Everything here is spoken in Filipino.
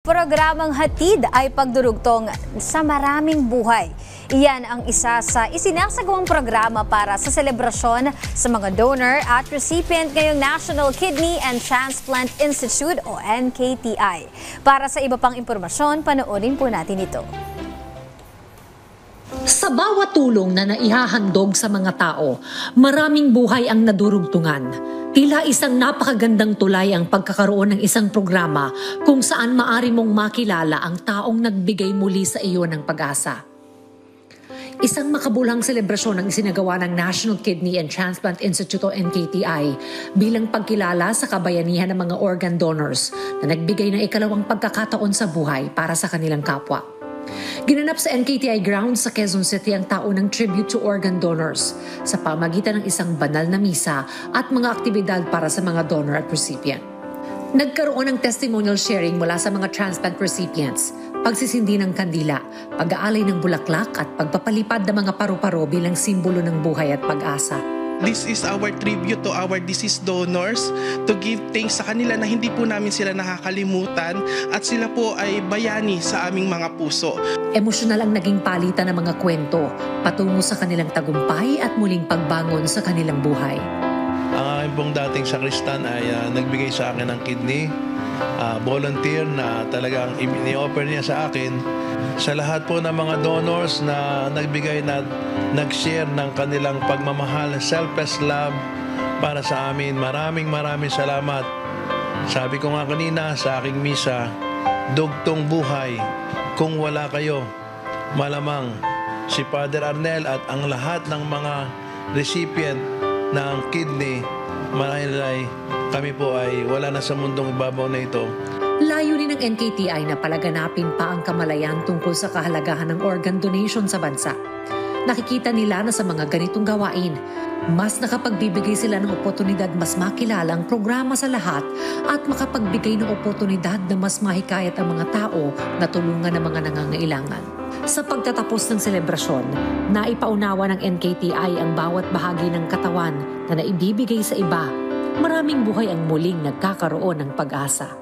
Programang Hatid ay pagdurugtong sa maraming buhay. Iyan ang isa sa isinasagawang programa para sa selebrasyon sa mga donor at recipient ngayong National Kidney and Transplant Institute o NKTI. Para sa iba pang impormasyon, panoorin po natin ito. Sa bawat tulong na naihahandog sa mga tao, maraming buhay ang nadurugtungan. Tila isang napakagandang tulay ang pagkakaroon ng isang programa kung saan maari mong makilala ang taong nagbigay muli sa iyo ng pag-asa. Isang makabulang selebrasyon ang isinagawa ng National Kidney and Transplant Institute o NKTI bilang pagkilala sa kabayanihan ng mga organ donors na nagbigay ng ikalawang pagkakataon sa buhay para sa kanilang kapwa. Ginanap sa NKTI grounds sa Quezon City ang taon ng tribute to organ donors sa pamagitan ng isang banal na misa at mga aktibidad para sa mga donor at recipient. Nagkaroon ng testimonial sharing mula sa mga transplant recipients, pagsisindi ng kandila, pag-aalay ng bulaklak at pagpapalipad ng mga paru-paro bilang simbolo ng buhay at pag-asa. This is our tribute to our deceased donors to give thanks sa kanila na hindi po namin sila nakakalimutan at sila po ay bayani sa aming mga puso. Emosyonal ang naging palitan ng mga kwento patungo sa kanilang tagumpay at muling pagbangon sa kanilang buhay. Ang aking pong dating sakristan ay nagbigay sa akin ng kidney, volunteer na talagang ini-offer niya sa akin. Sa lahat po ng mga donors na nagbigay na nag-share ng kanilang pagmamahal, selfless love para sa amin. Maraming salamat. Sabi ko nga kanina sa aking misa, dugtong buhay. Kung wala kayo, malamang si Father Arnel at ang lahat ng mga recipient ng kidney, marahil kami po ay wala na sa mundong ibabaw na ito. Layunin ng NKTI na palaganapin pa ang kamalayan tungkol sa kahalagahan ng organ donation sa bansa. Nakikita nila na sa mga ganitong gawain, mas nakapagbibigay sila ng oportunidad mas makilala ang programa sa lahat at makapagbigay ng oportunidad na mas mahikayat ang mga tao na tulungan ng mga nangangailangan. Sa pagtatapos ng selebrasyon, naipaunawa ng NKTI ang bawat bahagi ng katawan na naibibigay sa iba. Maraming buhay ang muling nagkakaroon ng pag-asa.